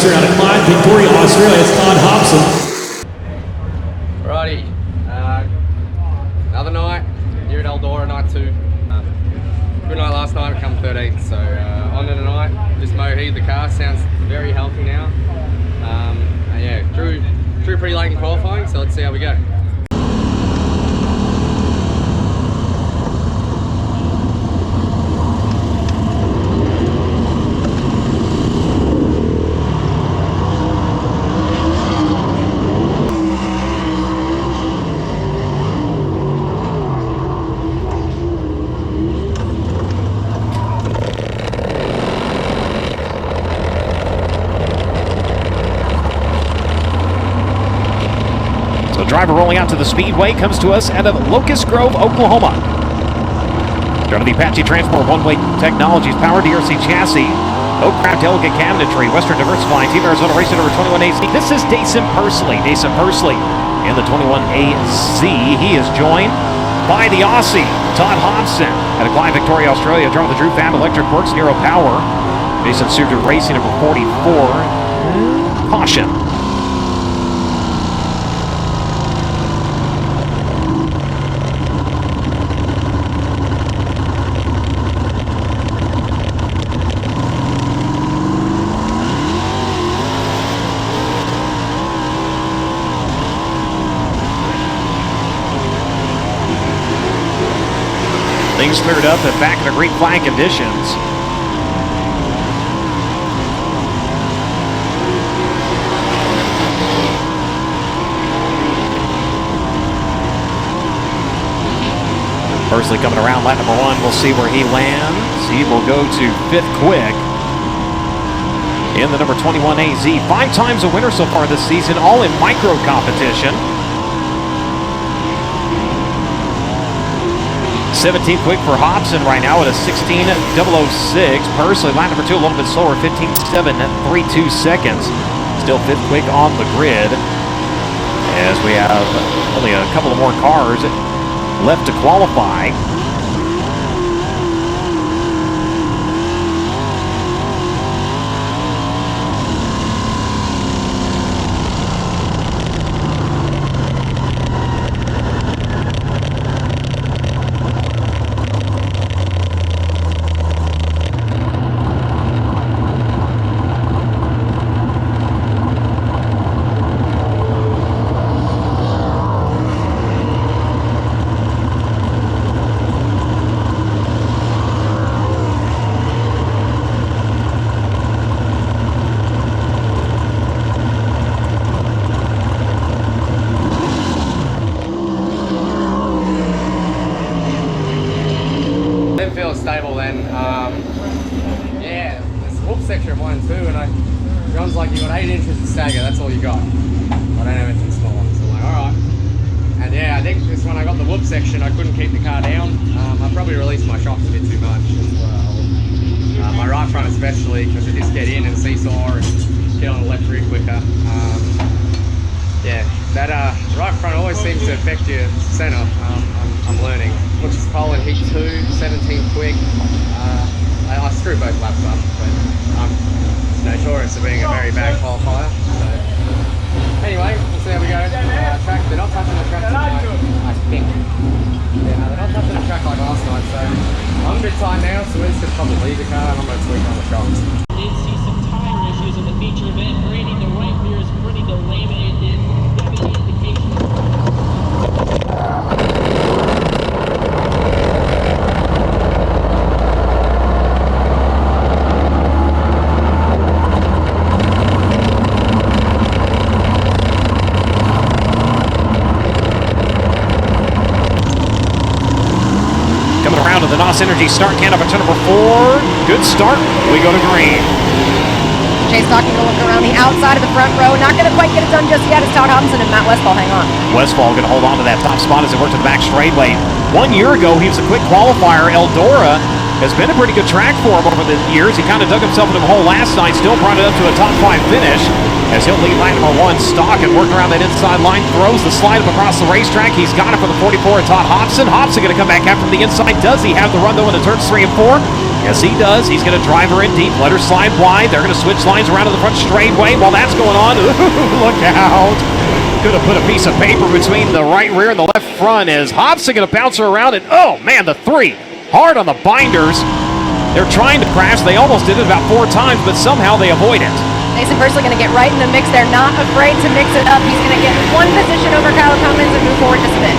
racer out of Clyde, Victoria, Australia. It's Todd Hobson. Righty, another night here at Eldora, night 2. Good night last night, we come 13th, so on to tonight. Just moheed the car, sounds very healthy now. And yeah, drew pretty late in qualifying, so let's see how we go. Driver rolling out to the speedway comes to us out of Locust Grove, Oklahoma. Driving the Apache Transport One-Way Technologies Power DRC chassis, Oakcraft Delegate Cabinetry, Western Diversified, Team Arizona Racing number 21AZ. This is Dason Pursley. Dason Pursley in the 21AZ. He is joined by the Aussie, Todd Hobson, out of Clyde, Victoria, Australia. Driving the Drew Fab Electric Works Nero Power. Jason Suter Racing number 44. Caution. Things cleared up and back in the green flag conditions. Pursley coming around lap number 1. We'll see where he lands. He will go to 5th quick in the number 21 AZ. 5 times a winner so far this season, all in micro competition. 17th quick for Hobson right now at a 16.006. Pursley, lap number 2, a little bit slower, 15.732 seconds. Still 5th quick on the grid, as we have only a couple of more cars left to qualify. Didn't feel stable then. Yeah, this whoop section of 1 and 2, and John's like, you got 8 inches of stagger, that's all you got. I don't have anything smaller, so I'm like, alright. And yeah, I think just when I got the whoop section, I couldn't keep the car down. I probably released my shocks a bit too much as well. My right front especially, because it just get in and seesaw and get on the left rear quicker. Yeah, that right front always seems to affect your center. I'm learning. Which is pole in heat 2, 17 quick. I screwed both laps up, but I'm notorious for being a very bad qualifier. So anyway, we'll see how we go. Track, they're not touching the track tonight, I think. Yeah, no, they're not touching the track like last night, so I'm a bit tight now, so we're just gonna probably leave the car and I'm gonna tweak on the shocks. Did see some tire issues in the feature event. Rating the right rear is pretty delayed in heavy indication. Around to the NOS Energy start can up at turn number 4. Good start. We go to green. Chase Stocking will look around the outside of the front row. Not going to quite get it done just yet. It's Todd Hobson and Matt Westfall. Hang on. Westfall going to hold on to that top spot as they work to the back straightaway. 1 year ago, he was a quick qualifier. Eldora has been a pretty good track for him over the years. He kind of dug himself into a hole last night. Still brought it up to a top 5 finish, as he'll lead line number 1 stock and work around that inside line. Throws the slide up across the racetrack. He's got it for the 44 at Todd Hobson. Hobson going to come back out from the inside. Does he have the run though into turns 3 and 4? Yes, he does. He's going to drive her in deep, let her slide wide. They're going to switch lines around to the front straightaway. While that's going on, ooh, look out. Could have put a piece of paper between the right rear and the left front. As Hobson going to bounce her around, and oh man, the 3 hard on the binders. They're trying to crash. They almost did it about 4 times, but somehow they avoid it. Mason Pursley going to get right in the mix. They're not afraid to mix it up. He's going to get one position over Kyle Cummins and move forward just a bit.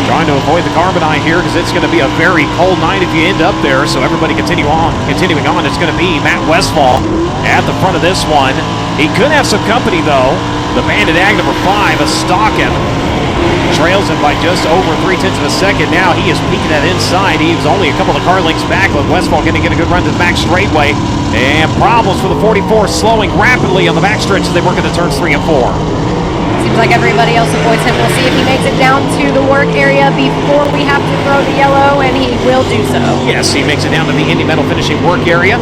Trying to avoid the carbonite here because it's going to be a very cold night if you end up there. So everybody continuing on. It's going to be Matt Westfall at the front of this one. He could have some company though. The Bandit Ag number 5, a stalking, trails him by just over 0.3 of a second. Now he is peeking that inside. He's only a couple of car lengths back, with Westfall going to get a good run to the back straightaway. And problems for the 44, slowing rapidly on the backstretch as they work into turns 3 and 4. Seems like everybody else avoids him. We'll see if he makes it down to the work area before we have to throw the yellow, and he will do so. Yes, he makes it down to the Indy Metal finishing work area.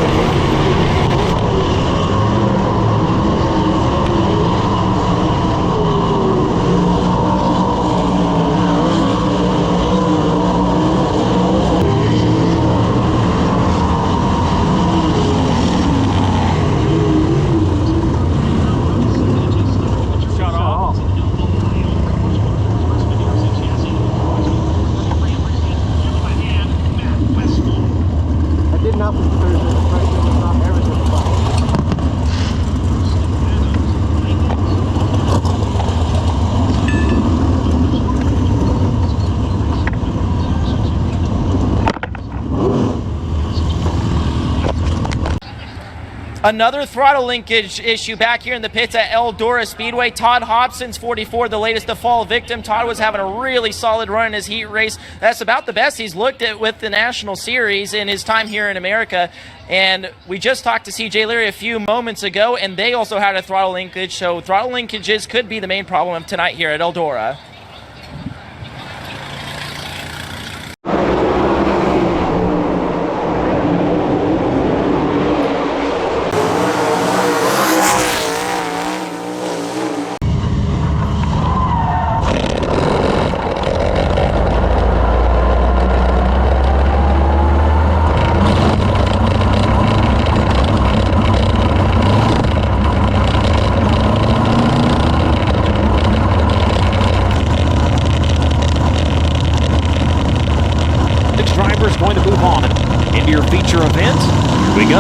Another throttle linkage issue back here in the pits at Eldora Speedway. Todd Hobson's 44, the latest to fall victim. Todd was having a really solid run in his heat race. That's about the best he's looked at with the National Series in his time here in America. And we just talked to CJ Leary a few moments ago, and they also had a throttle linkage. So throttle linkages could be the main problem tonight here at Eldora. Going to move on into your feature event. Here we go.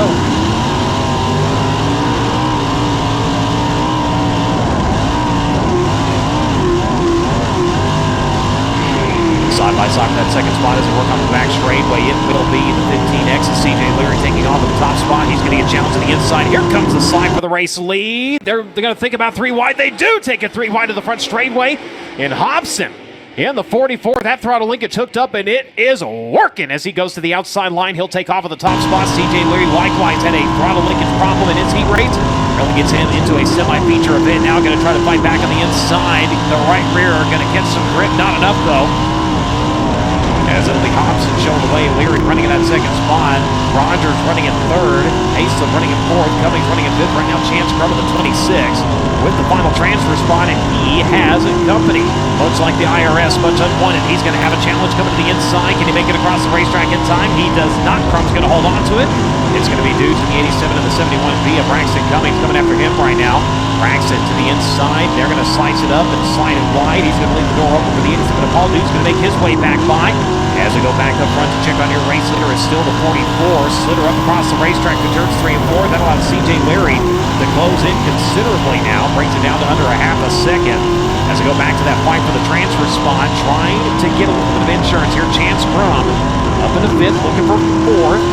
Side by side for that second spot as they work on the back straightaway. It will be the 15X and CJ Leary taking off at the top spot. He's going to get challenged to the inside. Here comes the slide for the race lead. They're going to think about 3 wide. They do take it 3 wide to the front straightaway. And Hobson in the 44, that throttle linkage hooked up, and it is working as he goes to the outside line. He'll take off at the top spot. CJ Leary likewise had a throttle linkage problem in his heat race. Really gets him into a semi-feature event. Now going to try to fight back on the inside. The right rear are going to get some grip. Not enough, though. As it'll be Hobson showing the way. Leary running in that second spot. Rogers running in third. Haslem running in fourth. Cummings running in fifth. Right now, Chance Crum at the 26 with the final transfer spot, and he has a company. Much like the IRS, much unwanted. He's going to have a challenge coming to the inside. Can he make it across the racetrack in time? He does not. Crum's going to hold on to it. It's going to be due to the 87 and the 71 via Braxton Cummings coming after him right now. Braxton to the inside. They're going to slice it up and slide it wide. He's going to leave the door open for the 87. And Paul Duke's going to make his way back by. As we go back up front to check on your race leader is still the 44. Slid her up across the racetrack to turns 3 and 4. That allows CJ Leary to close in considerably now. Brings it down to under a half a second. As we go back to that fight for the transfer spot, trying to get a little bit of insurance here. Chance Crum up in the 5th, looking for 4th.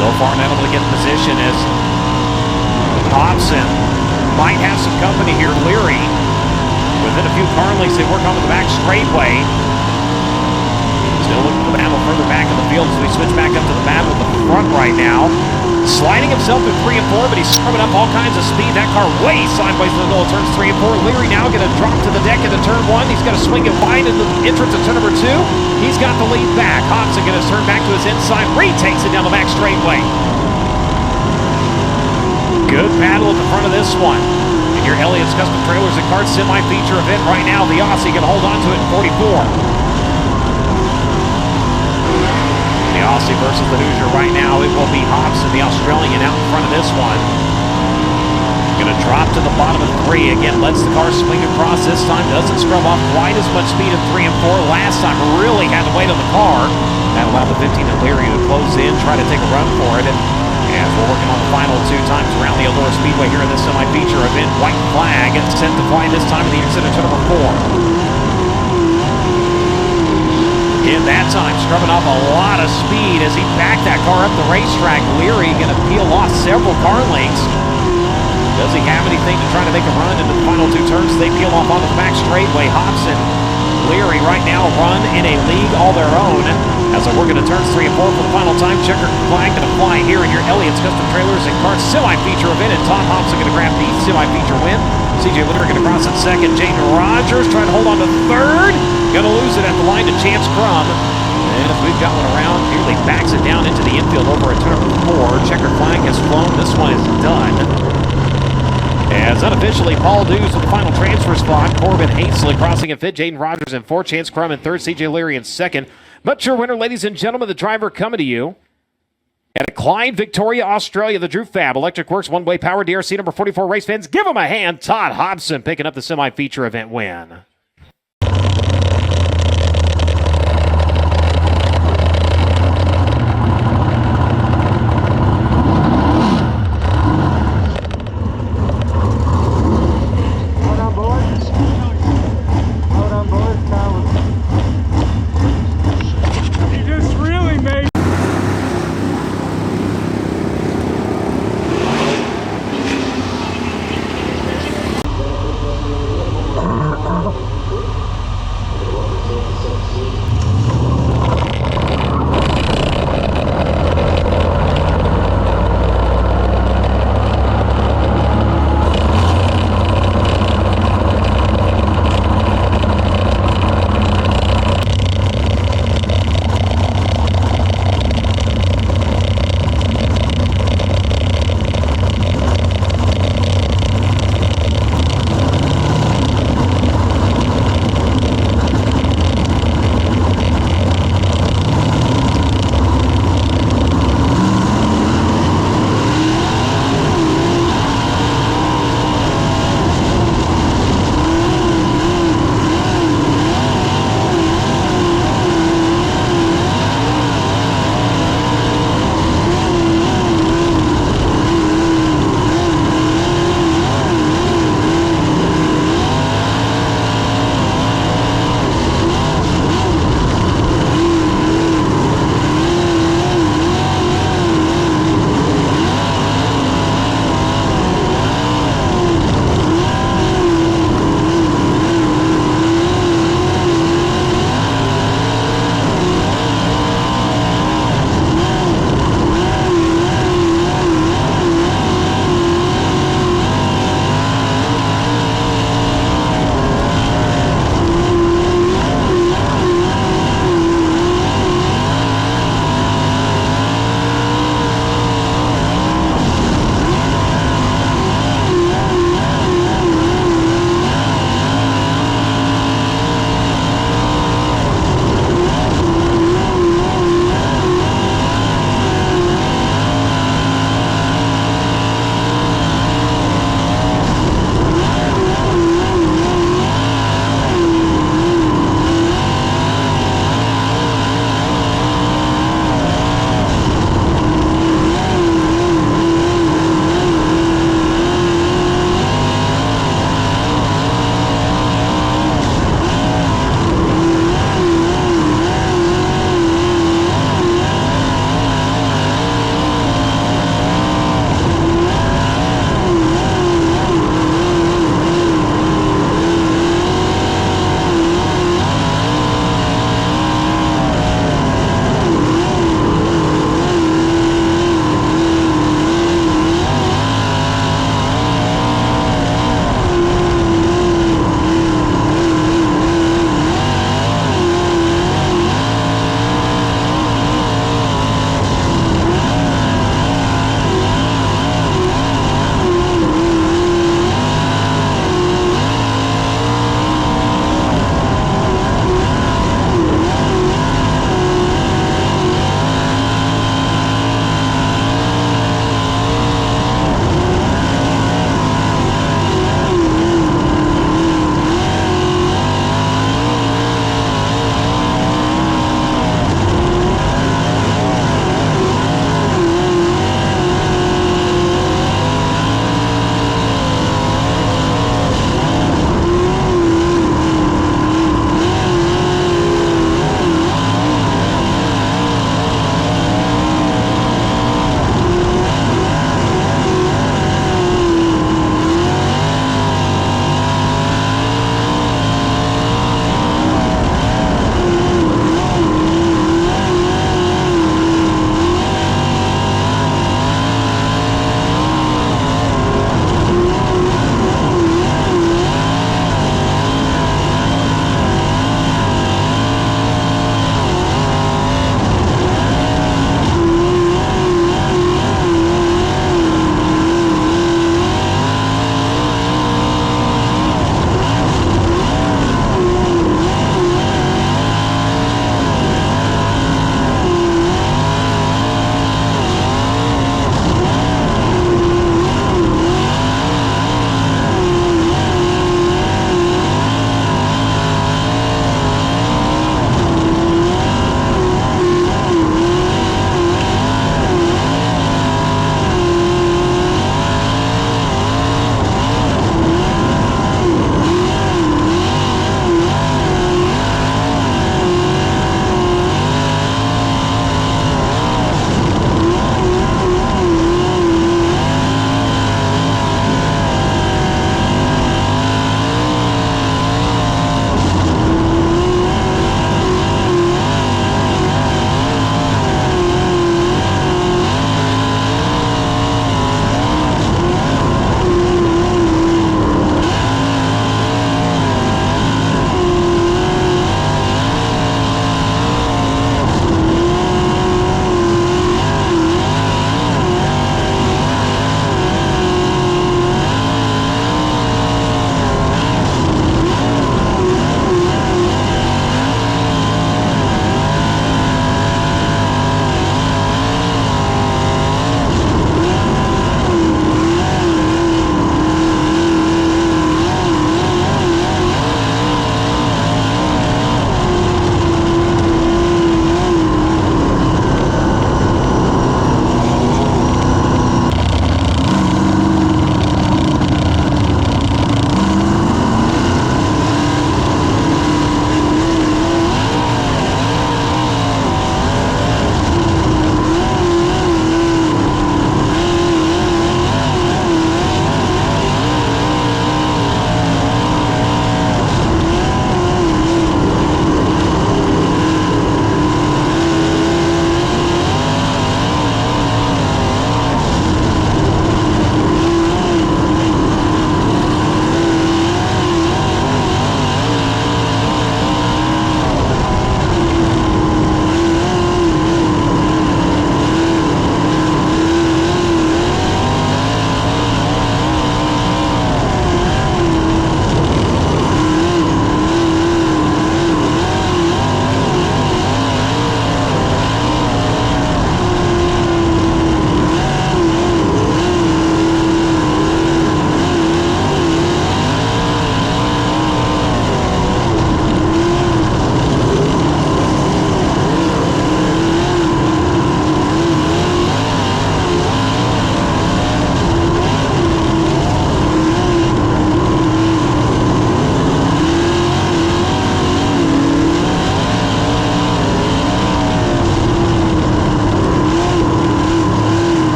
So far not able to get in position as Hobson might have some company here. Leary within a few car lengths. They work on the back straightaway. Still looking for the battle further back in the field as we switch back up to the battle at the front right now. Sliding himself through 3 and 4, but he's scrubbing up all kinds of speed. That car way sideways to the middle of turns 3 and 4. Leary now going to drop to the deck into turn 1. He's got to swing it wide into the entrance of turn number 2. He's got the lead back. Hobson going to turn back to his inside. Retakes it down the back straightaway. Good battle at the front of this one. And your Elliott's Custom Trailers and Carts semi-feature event right now. The Aussie going to hold on to it in 44. Chassis versus the Hoosier right now. It will be Hobson, the Australian, out in front of this one. Going to drop to the bottom of 3. Again, lets the car swing across this time. Doesn't scrub off quite as much speed in 3 and 4. Last time really had to wait on the car. That allowed the 15 and Leary to close in, try to take a run for it. And as we're working on the final 2 times around the Eldora Speedway here in this semi-feature event, white flag sent to fly this time in the exit to number 4. In that time, scrubbing off a lot of speed as he backed that car up the racetrack. Leary going to peel off several car lengths. Does he have anything to try to make a run into the final 2 turns? They peel off onto the back straightaway. Hobson, Leary right now run in a league all their own. As we're going to turns 3 and 4 for the final time. Checker flag going to fly here in your Elliott's Custom Trailers and Carts semi-feature event. And Todd Hobson going to grab the semi-feature win. CJ Leary going to cross at second. Jaden Rogers trying to hold on to third. Going to lose it at the line to Chance Crum. And if we've got one around, nearly backs it down into the infield over at turn number 4. Checker flag has flown. This one is done. As unofficially, Paul Dews with the final transfer spot. Corbin Haseley crossing in fifth. Jaden Rogers in fourth. Chance Crum in third. CJ Leary in second. But your winner, ladies and gentlemen, the driver coming to you at Clyde, Victoria, Australia, the Drew Fab Electric Works one-way power DRC number 44 race fans. Give him a hand. Todd Hobson picking up the semi-feature event win.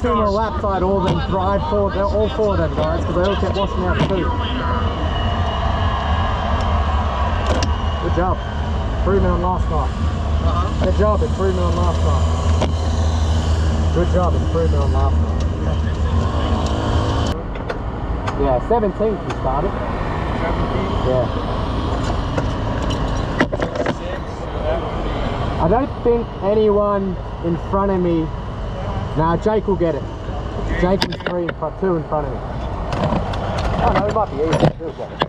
2 more laps, I had all them dried all 4 of them guys, because they all kept washing out too. Good job. Improvement on last night. Good job, improvement on last night. Good job, improvement on last night. Yeah, 17th we started. 17th? Yeah. I don't think anyone in front of me. Nah, Jake will get it. Jake was 2 in front of me. Oh no, it might be easy. He'll get it.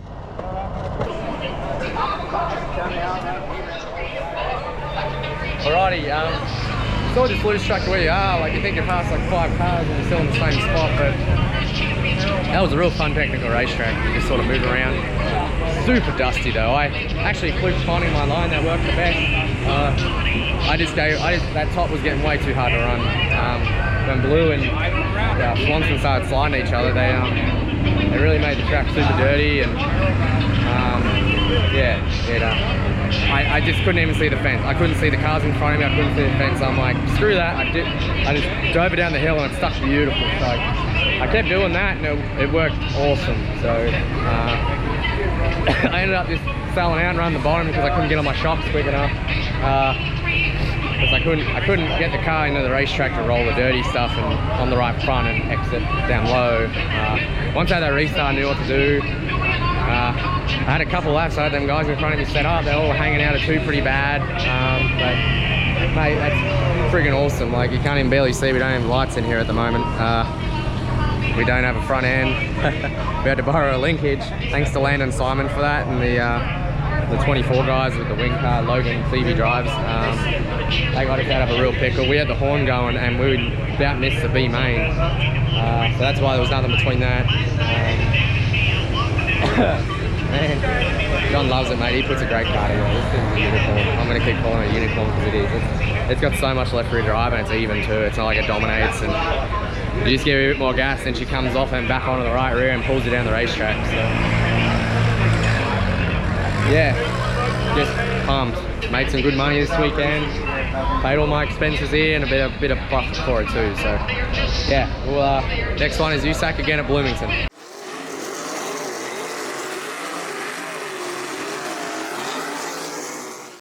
Alrighty, sort of just lose track of where you are. Like you think you're past like 5 cars and you're still in the same spot, but that was a real fun technical racetrack. You just sort of move around. Super dusty though. I actually flipped finding my line that worked the best. That top was getting way too hard to run. When Blue and Swanson started sliding each other, they really made the track super dirty, and I just couldn't even see the fence. I couldn't see the cars in front of me. I couldn't see the fence. I'm like, screw that. I just drove it down the hill and it stuck beautiful. So I kept doing that and it worked awesome. So I ended up just selling out and running the bottom because I couldn't get on my shocks quick enough. Because I couldn't get the car into the racetrack to roll the dirty stuff and on the right front and exit down low. Once I had that restart, I knew what to do. I had a couple laps. I had them guys in front of me set up. They're all hanging out of 2 pretty bad. But mate, that's friggin' awesome. Like you can't even barely see. We don't have lights in here at the moment. We don't have a front end. We had to borrow a linkage. Thanks to Landon Simon for that, and the 24 guys with the wing car, Logan and Phoebe drives. They got us out of a real pickle. We had the horn going and we would about miss the B main. So that's why there was nothing between that. Man, John loves it, mate. He puts a great car together. This thing's a unicorn. I'm going to keep calling it a unicorn because it is. It's got so much left rear drive and it's even too. It's not like it dominates, and you just give it a bit more gas and she comes off and back onto the right rear and pulls you down the racetrack. So yeah, just pumped. Made some good money this weekend. Paid all my expenses here and a bit of profit for it too. So yeah, well, next one is Usac again at Bloomington.